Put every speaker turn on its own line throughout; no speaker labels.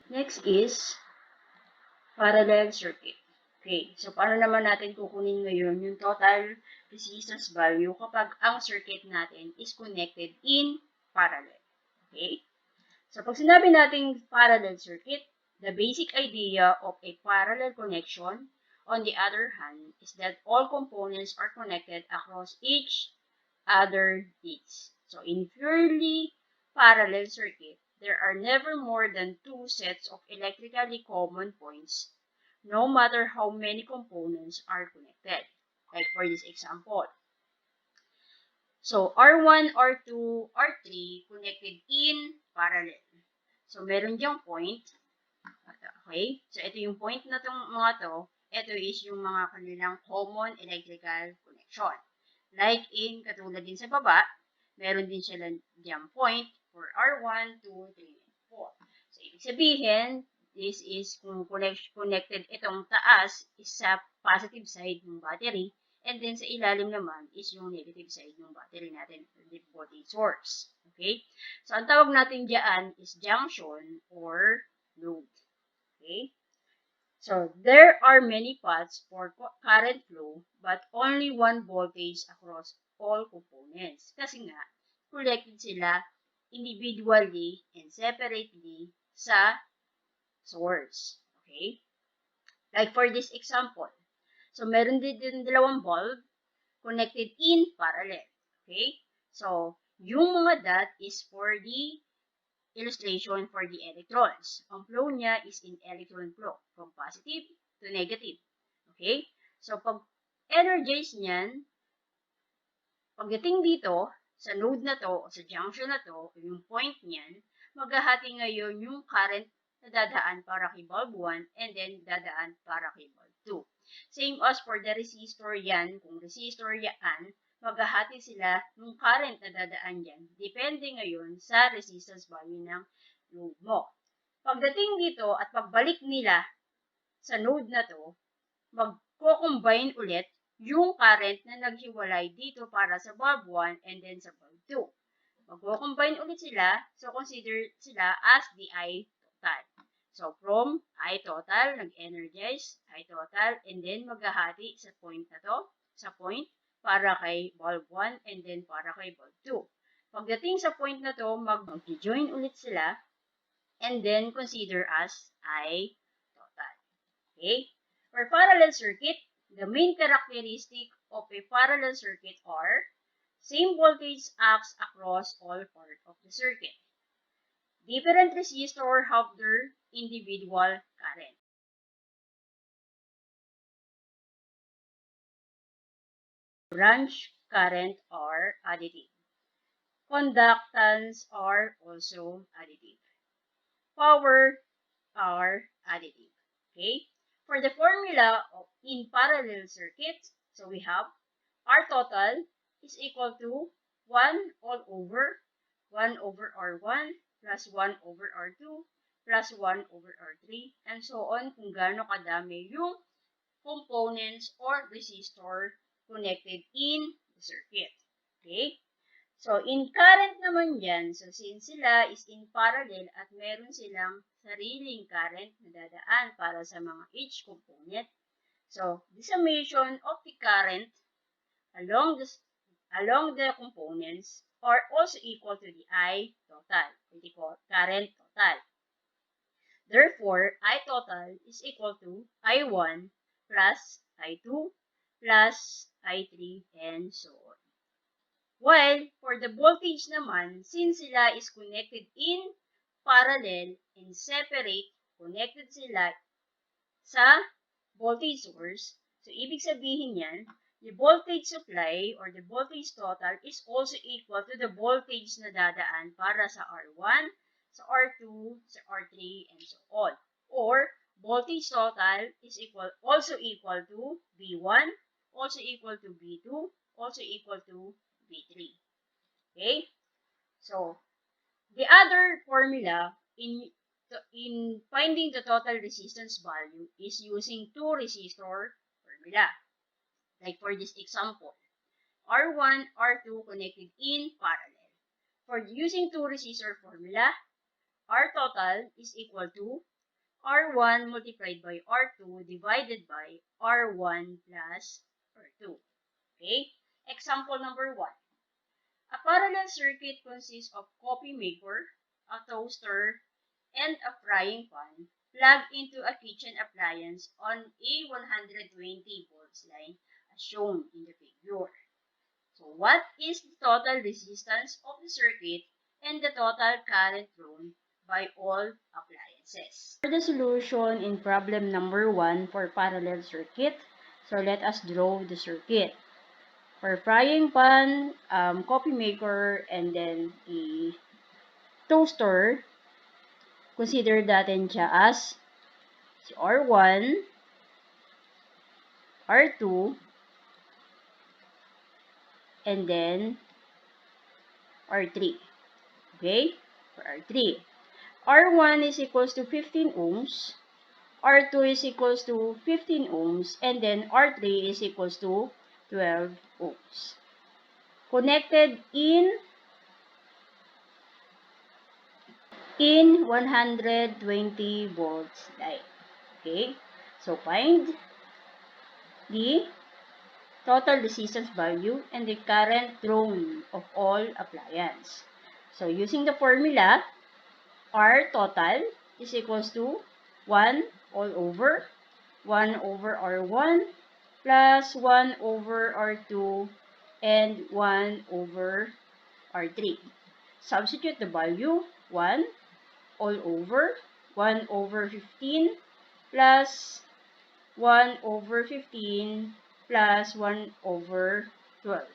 Next is parallel circuit. Okay, so paano naman natin kukunin ngayon yung total resistance value kapag ang circuit natin is connected in parallel. Okay? So pag sinabi natin parallel circuit, the basic idea of a parallel connection, on the other hand, is that all components are connected across each other needs. So in purely parallel circuit, there are never more than two sets of electrically common points, no matter how many components are connected. Like for this example. So R1, R2, R3 connected in parallel. So meron diyang point. Okay? So ito yung point na tong mga to. Ito is yung mga kanilang common electrical connection. Like in, katulad din sa baba, meron din sila diyang point for R1, 2, 3, and 4. So, ibig sabihin, this is kung connected itong taas is sa positive side ng battery, and then sa ilalim naman is yung negative side ng battery natin, the voltage source. Okay? So, ang tawag natin dyan is junction or load. Okay? So, there are many paths for current flow, but only one voltage across all components. Kasi nga, connected sila individually and separately sa source. Okay? Like for this example. So, meron din dalawang bulb connected in parallel. Okay? So, yung mga dot is for the illustration for the electrons. Ang flow niya is in electron flow from positive to negative. Okay? So, pag energize niyan, pagdating dito, sa node na to, o sa junction na to, o yung point niyan, maghahati ngayon yung current na dadaan para kay bulb 1 and then dadaan para kay bulb 2. Same as for the resistor yan, kung resistor yan, maghahati sila ng current na dadaan dyan. Depende ngayon sa resistance value ng load mo. Pagdating dito at pagbalik nila sa node na to, magko-combine ulit yung current na naghiwalay dito para sa bulb 1 and then sa bulb 2. Magko-combine ulit sila, so consider sila as the I total. So from I total, nag-energize, I total, and then maghahati sa point na to, sa point, para kay bulb 1 and then para kay bulb 2. Pagdating sa point na to, mag-join ulit sila and then consider as I total. Okay? For parallel circuit, the main characteristic of a parallel circuit are same voltage acts across all parts of the circuit. Different resistors have their individual current. Branch current are additive. Conductance are also additive. Power are additive. Okay? For the formula of in parallel circuits, so we have R total is equal to 1 all over 1 over R1 plus 1 over R2 plus 1 over R3 and so on kung gaano kadami yung components or resistor connected in the circuit. Okay? So, in current naman yan, so since sila is in parallel at meron silang sariling current na dadaan para sa mga each component, so, the summation of the current along the components are also equal to the I total, or the current total. Therefore, I total is equal to I1 plus I2 plus I3 and so on. While for the voltage naman, since sila is connected in parallel and separate, connected sila sa voltage source, so ibig sabihin yan, the voltage supply or the voltage total is also equal to the voltage na dadaan para sa R1, sa R2, sa R3, and so on. Or, voltage total is also equal to V1, also equal to V2, also equal to V3. Okay? So, the other formula in finding the total resistance value is using two resistor formula. Like for this example, R1, R2 connected in parallel. For using two resistor formula, R total is equal to R1 multiplied by R2 divided by R1 plus R2. Okay? Example number 1. A parallel circuit consists of coffee maker, a toaster, and a frying pan plugged into a kitchen appliance on a 120 volts line as shown in the figure. So what is the total resistance of the circuit and the total current drawn by all appliances? For the solution in problem number 1 for parallel circuit, so let us draw the circuit. For frying pan, coffee maker, and then a toaster, consider natin siya as si R1, R2, and then R3. Okay? For R3. R1 is equals to 15 ohms, R2 is equals to 15 ohms, and then R3 is equals to 12 ohms. Connected in 120 volts line. Okay? So find the total resistance value and the current drawn of all appliance. So using the formula, R total is equals to 1 all over 1 over R1 plus 1 over R2 and 1 over R3. Substitute the value 1 all over 1 over 15 plus 1 over 15 plus 1 over 12.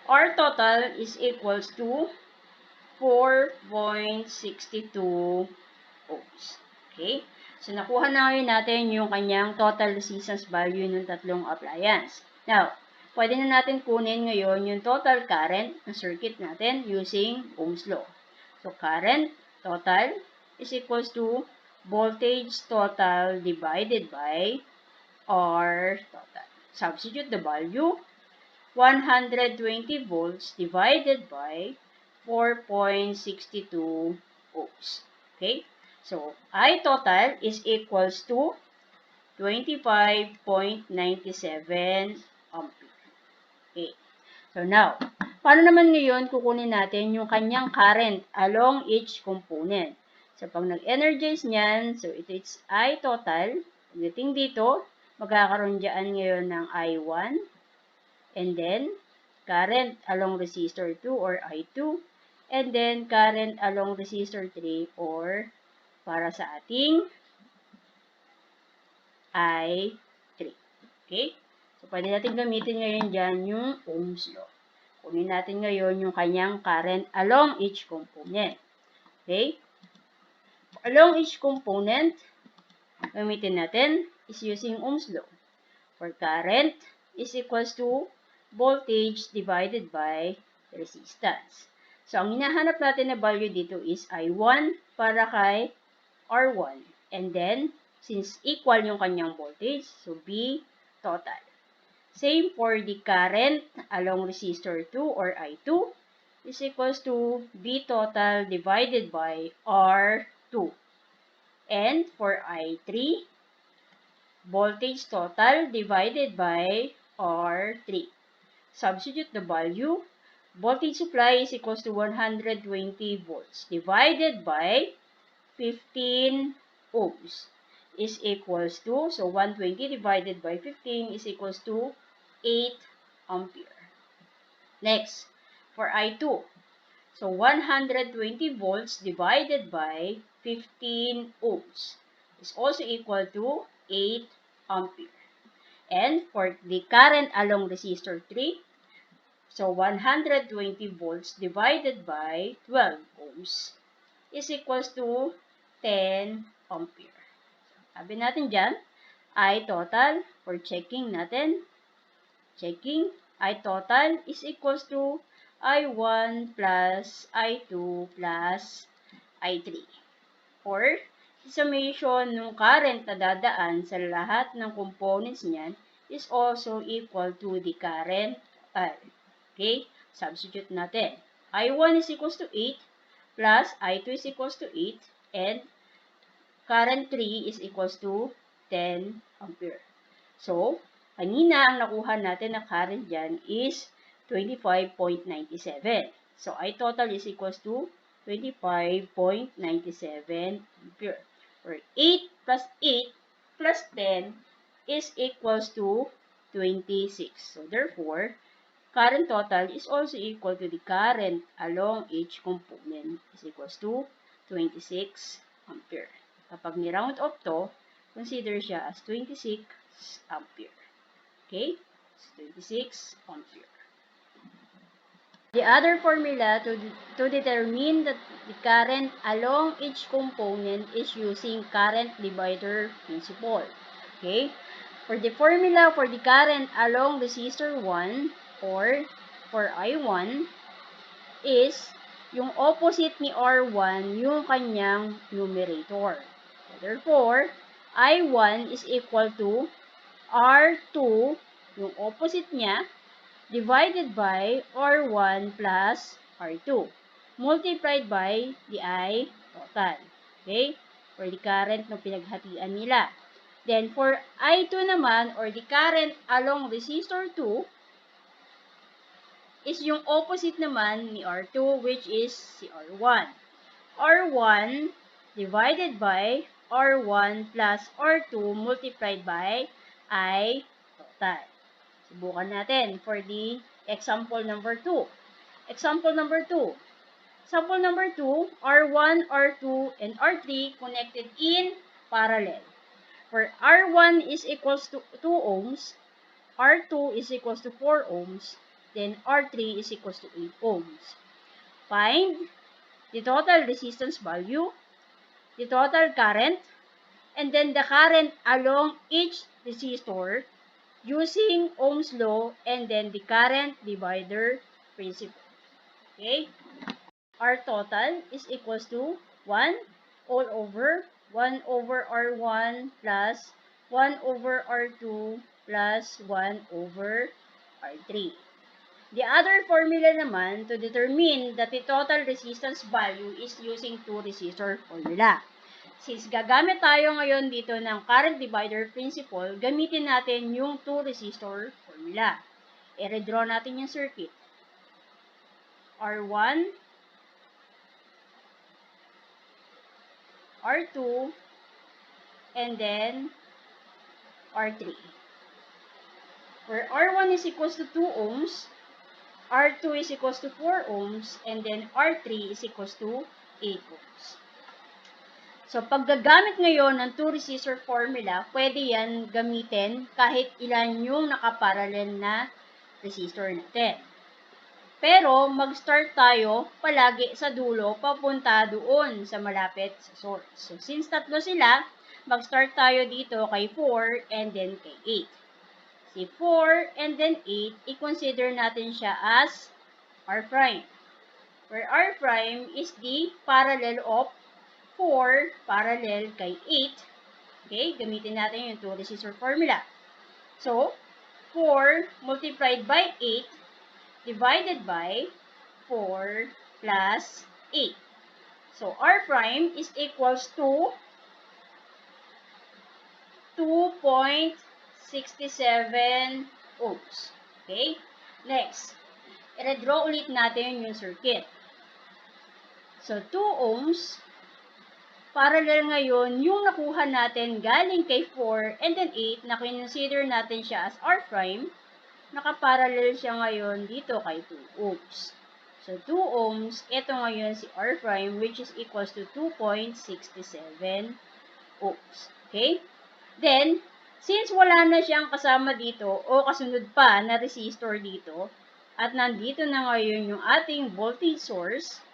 Our total is equals to 4.62 ohms. Okay? So, nakuha na ngayon natin yung kanyang total resistance value ng tatlong appliance. Now, pwede na natin kunin ngayon yung total current ng circuit natin using Ohm's law. So, current total is equals to voltage total divided by R total. Substitute the value 120 volts divided by 4.62 ohms. Okay? So, I total is equals to 25.97 ampere. Okay. So, now, paano naman ngayon kukunin natin yung kanyang current along each component? So, pag nag-energize niyan, so it's I total. Pagdating dito, magkakaroon dyan ngayon ng I1, and then current along resistor 2 or I2, and then current along resistor 3 or para sa ating I3. Okay? So, pwede natin gamitin ngayon dyan yung Ohm's law. Kunin natin ngayon yung kanyang current along each component. Okay? Along each component, gamitin natin is using Ohm's law. For current is equals to voltage divided by resistance. So, ang hinahanap natin na value dito is I1 para kay R1. And then, since equal yung kanyang voltage, so B total. Same for the current along resistor 2 or I2 is equals to B total divided by R2. And for I3, voltage total divided by R3. Substitute the value. Voltage supply is equals to 120 volts divided by 15 ohms is equals to, so 120 divided by 15 is equals to 8 ampere. Next, for I2, so 120 volts divided by 15 ohms is also equal to 8 ampere. And for the current along resistor 3, so 120 volts divided by 12 ohms is equals to 10 ampere. Sabi natin dyan, I total, for checking natin, I total is equals to I1 plus I2 plus I3. Or, summation ng current na dadaan sa lahat ng components niyan is also equal to the current total. Okay? Substitute natin. I1 is equals to 8 plus I2 is equals to 8 and current 3 is equals to 10 ampere. So, kanina ang nakuha natin na current dyan is 25.97. So, I total is equals to 25.97 ampere. Or 8 plus 8 plus 10 is equals to 26. So, therefore, current total is also equal to the current along each component is equals to 26 ampere. Kapag ni-round off to, consider siya as 26 ampere. Okay? It's 26 ampere. The other formula to determine the current along each component is using current divider principle. Okay? For the formula for the current along resistor 1 or for I1 is yung opposite ni R1 yung kanyang numerator. So, therefore, I1 is equal to R2, yung opposite niya, divided by R1 plus R2, multiplied by the I total. Okay? For the current na pinaghatian nila. Then, for I2 naman, or the current along resistor 2, is yung opposite naman ni R2, which is si R1. R1 divided by R1 plus R2 multiplied by I total. Subukan natin for the example number 2. Example number 2. Example number 2, R1, R2, and R3 connected in parallel. Where R1 is equals to 2 ohms, R2 is equals to 4 ohms, then R3 is equals to 8 ohms. Find the total resistance value, the total current, and then the current along each resistor using Ohm's law and then the current divider principle. Okay? R total is equals to 1 all over 1 over R1 plus 1 over R2 plus 1 over R3. The other formula naman to determine that the total resistance value is using two resistor formula. Since gagamit tayo ngayon dito ng current divider principle, gamitin natin yung two resistor formula. I-redraw natin yung circuit. R1, R2, and then R3. Where R1 is equals to 2 ohms, R2 is equals to 4 ohms, and then R3 is equals to 8 ohms. So, pag gagamit ngayon ng two resistor formula, pwede yan gamitin kahit ilan yung nakaparallel na resistor natin. Pero, mag-start tayo palagi sa dulo, papunta doon sa malapit sa source. So, since tatlo sila, mag-start tayo dito kay 4 and then kay 8. Si 4 and then 8, i-consider natin siya as R prime. Where R prime is the parallel of 4 parallel kay 8. Okay, gamitin natin yung two resistor formula. So, 4 multiplied by 8 divided by 4 plus 8. So, R prime is equals to 2.67 ohms. Okay? Next, i-redraw ulit natin yung circuit. So, 2 ohms, parallel ngayon yung nakuha natin galing kay 4 and then 8 na consider natin siya as R prime, nakaparallel siya ngayon dito kay 2 ohms. So, 2 ohms, ito ngayon si R prime which is equals to 2.67 ohms. Okay? Then, since wala na siyang kasama dito o kasunod pa na resistor dito, at nandito na ngayon yung ating voltage source,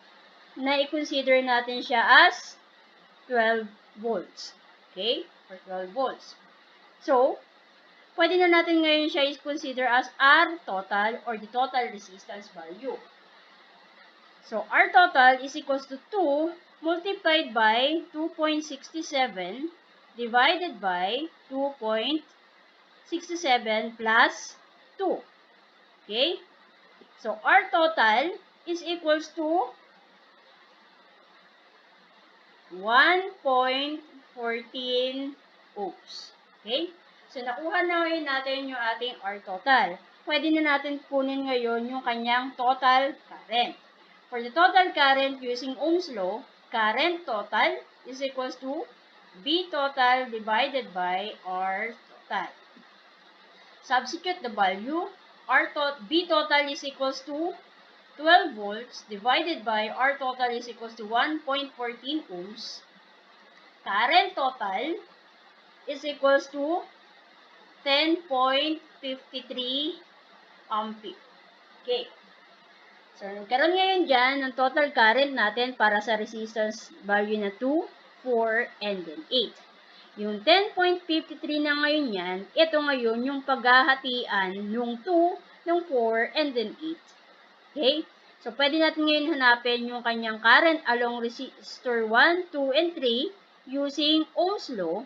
na i-consider natin siya as 12 volts. Okay? Or 12 volts. So, pwede na natin ngayon siya is-consider as R total or the total resistance value. So, R total is equals to 2 multiplied by 2.67 divided by 2.67 plus 2. Okay? So, R total is equals to 1.5 14 ohms. Okay? So, nakuha na ngayon natin yung ating R total. Pwede na natin kunin ngayon yung kanyang total current. For the total current using Ohm's law, current total is equals to V total divided by R total. Substitute the value. V total is equals to 12 volts divided by R total is equals to 1.14 ohms. Current total is equals to 10.53 ampere. Okay. So, nagkaroon ngayon dyan ng total current natin para sa resistance value na 2, 4, and then 8. Yung 10.53 na ngayon yan, ito ngayon yung paghahatian nung 2, nung 4, and then 8. Okay? So, pwede natin ngayon hanapin yung kanyang current along resistor 1, 2, and 3 using Ohm's law.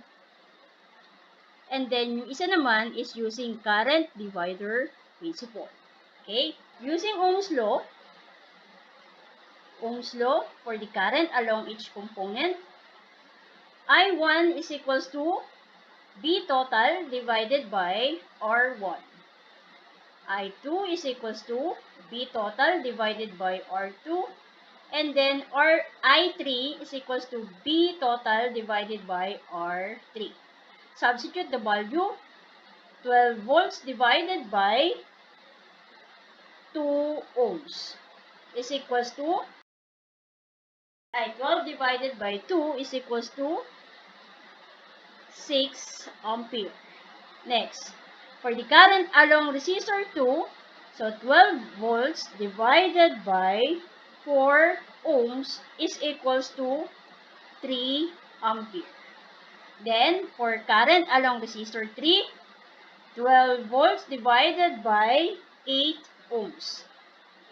And then, yung isa naman is using current divider principle. Okay? Using Ohm's law for the current along each component, I1 is equals to V total divided by R1. I2 is equals to V total divided by R2. And then I3 is equals to V total divided by R3. Substitute the value. 12 volts divided by 2 ohms is equals to 12 divided by 2 is equals to 6 ampere. Next, for the current along resistor 2, so 12 volts divided by 4 ohms is equals to 3 ampere. Then, for current along resistor 3, 12 volts divided by 8 ohms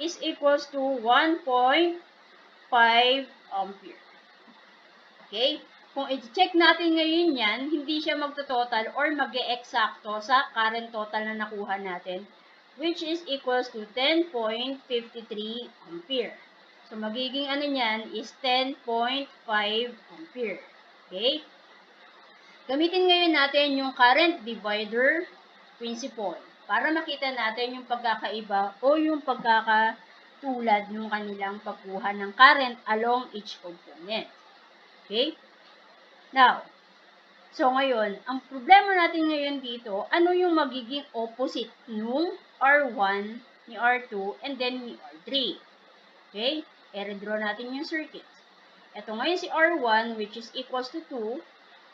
is equals to 1.5 ampere. Okay? Kung i-check natin ngayon yan, hindi siya magtototal or mag-e-eksakto sa current total na nakuha natin, which is equals to 10.53 ampere. So, magiging ano niyan is 10.5 ampere. Okay? Gamitin ngayon natin yung current divider principle para makita natin yung pagkakaiba o yung pagkakatulad ng kanilang pagkuha ng current along each component. Okay? Now, so ngayon, ang problema natin ngayon dito, ano yung magiging opposite nung R1, ni R2, and then ni R3. Okay? I-redraw natin yung circuit. Ito ngayon si R1, which is equals to 2,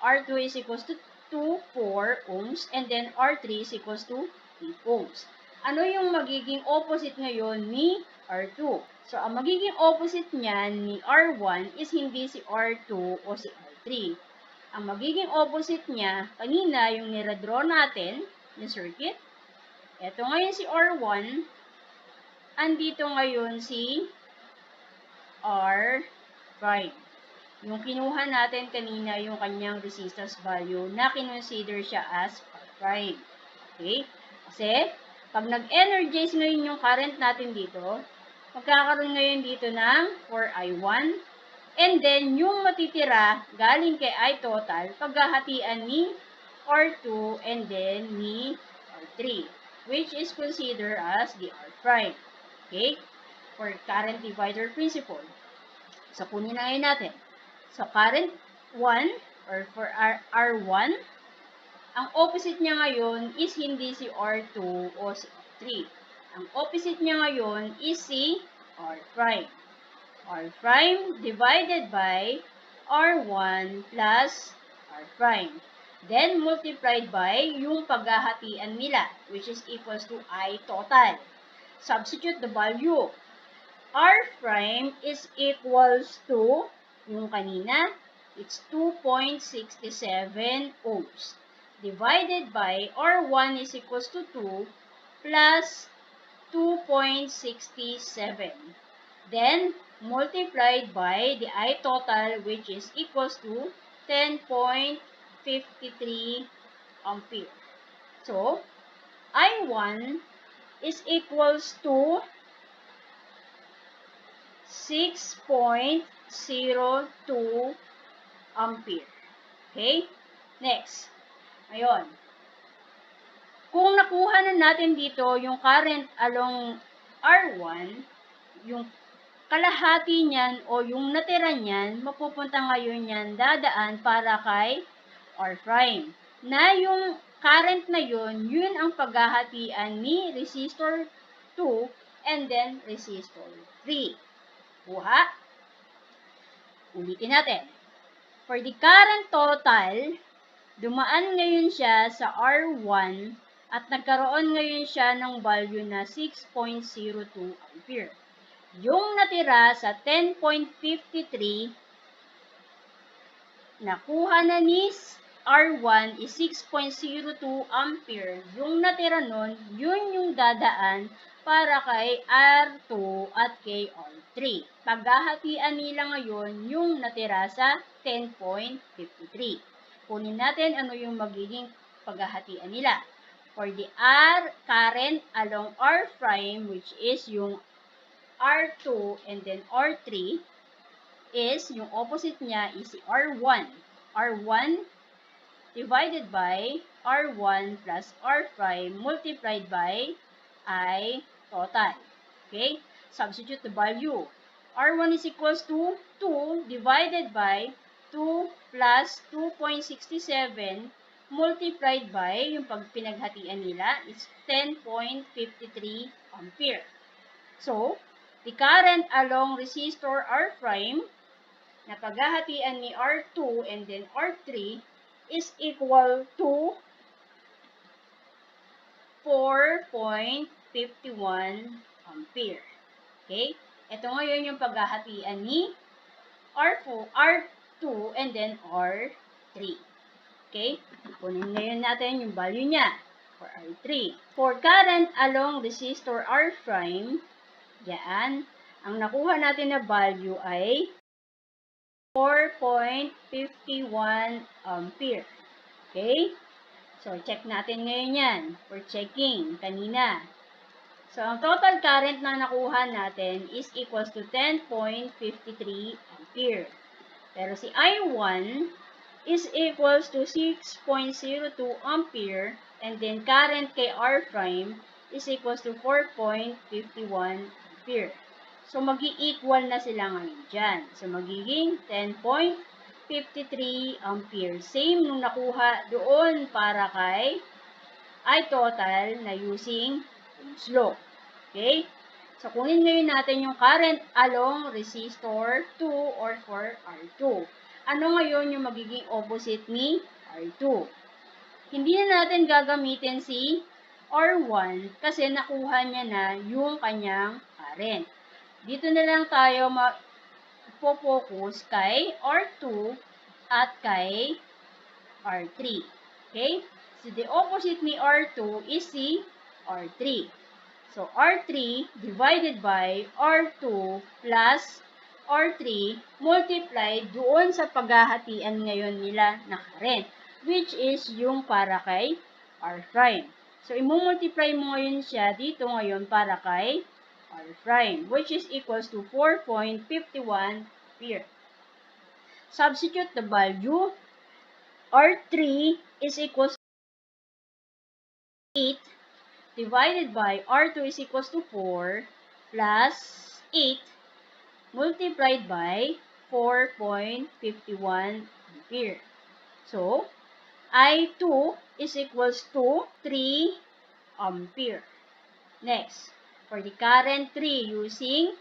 R2 is equals to 4 ohms, and then R3 is equals to 8 ohms. Ano yung magiging opposite ngayon ni R2? So, ang magiging opposite niyan ni R1 is hindi si R2 o si R3. Ang magiging opposite niya, kanina yung niredraw natin, yung circuit. Ito ngayon si R1, andito ngayon si R'. Yung kinuha natin kanina yung kanyang resistance value na kinonsider siya as R'. Okay? Kasi, pag nag-energize ngayon yung current natin dito, magkakaroon ngayon dito ng 4I1, and then yung matitira galing kay I total, paghahatian ni R2 and then ni R3, which is considered as the R'. Okay? For current divider principle. So, kunin na ngayon natin. So, current 1 or for R1, ang opposite niya ngayon is hindi si R2 o si R3. Ang opposite niya ngayon is si R'. R' divided by R1 plus R'. Then, multiplied by yung paghahatian nila, which is equals to I total. Substitute the value. R' is equals to, yung kanina, it's 2.67 ohms. Divided by R1 is equals to 2 plus 2.67. Then, multiplied by the I total, which is equals to 10.53 ampere. So, I1 is equals to 6.02 ampere. Okay? Next. Ngayon, kung nakuha na natin dito yung current along R1, yung kalahati niyan o yung natira niyan, mapupunta ngayon yan dadaan para kay R prime. Na yung current na yun ang paghahatian ni resistor 2 and then resistor 3. Kuha. Ulitin natin. For the current total, dumaan ngayon siya sa R1 at nagkaroon ngayon siya ng value na 6.02 ampere. Yung natira sa 10.53, nakuha na ni R1 is 6.02 ampere. Yung natira nun, yun yung dadaan para kay R2 at kay R3. Paghahatian nila ngayon yung natira sa 10.53. Kunin natin ano yung magiging paghahatian nila. For the R current along R prime, which is yung R2 and then R3, is yung opposite niya is si R1. R1 divided by R1 plus R prime multiplied by I total. Okay? Substitute the value. R1 is equals to 2 divided by 2 plus 2.67 multiplied by, yung pagpinaghatian nila, is 10.53 ampere. So, the current along resistor R prime na paghahatian ni R2 and then R3 is equal to 4.51 ampere. Okay? Ito ngayon yung paghahatian ni R2 and then R3. Okay? Kunin ngayon natin yung value niya for R3. For current along resistor R prime, yan, ang nakuha natin na value ay 4.51 ampere. Okay? So, check natin ngayon yan. For checking, kanina. So, ang total current na nakuha natin is equals to 10.53 ampere. Pero si I1 is equals to 6.02 ampere and then current kay R prime is equals to 4.51 ampere. So, magi-equal na sila ngayon dyan. So, magiging 10.53 ampere. Same nung nakuha doon para kay I total na using Ohm's law. Okay? So, kunin ngayon natin yung current along resistor 2 or for R2. Ano ngayon yung magiging opposite ni R2? Hindi na natin gagamitin si R1 kasi nakuha niya na yung kanyang current. Dito na lang tayo mag-focus kay R2 at kay R3. Okay? So, the opposite ni R2 is si R3. So, R3 divided by R2 plus R3 multiplied doon sa paghahatian ngayon nila na current, which is yung para kay R prime. So, i-multiply mo ngayon siya dito ngayon para kay R prime, which is equals to 4.51 ampere. Substitute the value. R3 is equals to 8 divided by R2 is equals to 4 plus 8 multiplied by 4.51 ampere. So, I2 is equals to 3 ampere. Next, for the current 3 using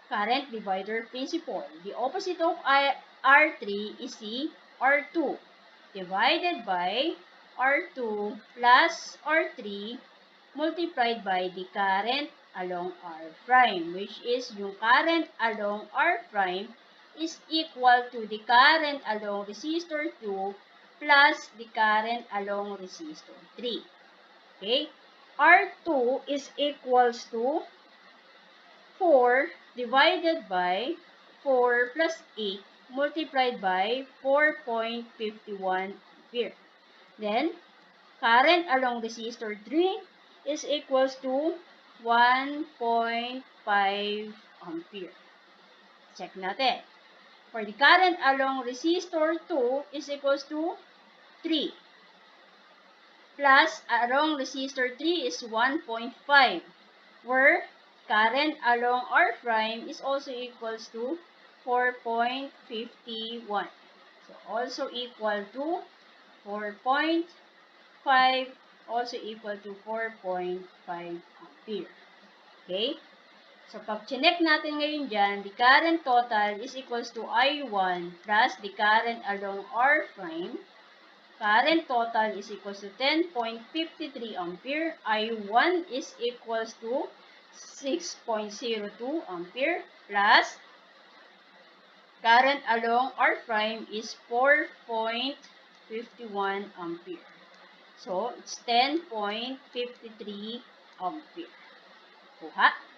current divider principle, the opposite of R3 is the R2 divided by R2 plus R3 multiplied by the current along R prime, which is yung current along R prime is equal to the current along resistor 2 plus the current along resistor 3. Okay? R2 is equals to 4 divided by 4 plus 8 multiplied by 4.51 ampere. Then, current along resistor 3 is equals to 1.5 ampere. Check natin. For the current along resistor 2 is equals to 3. Plus along resistor 3 is 1.5. Where current along R prime is also equals to 4.51. So also equal to 4.5, also equal to 4.5 ampere. Okay? So, pag chinek natin ngayon dyan, the current total is equals to I1 plus the current along R prime. Current total is equals to 10.53 ampere. I1 is equals to 6.02 ampere plus current along R prime is 4.51 ampere. So, it's 10.53 ampere. Kuha.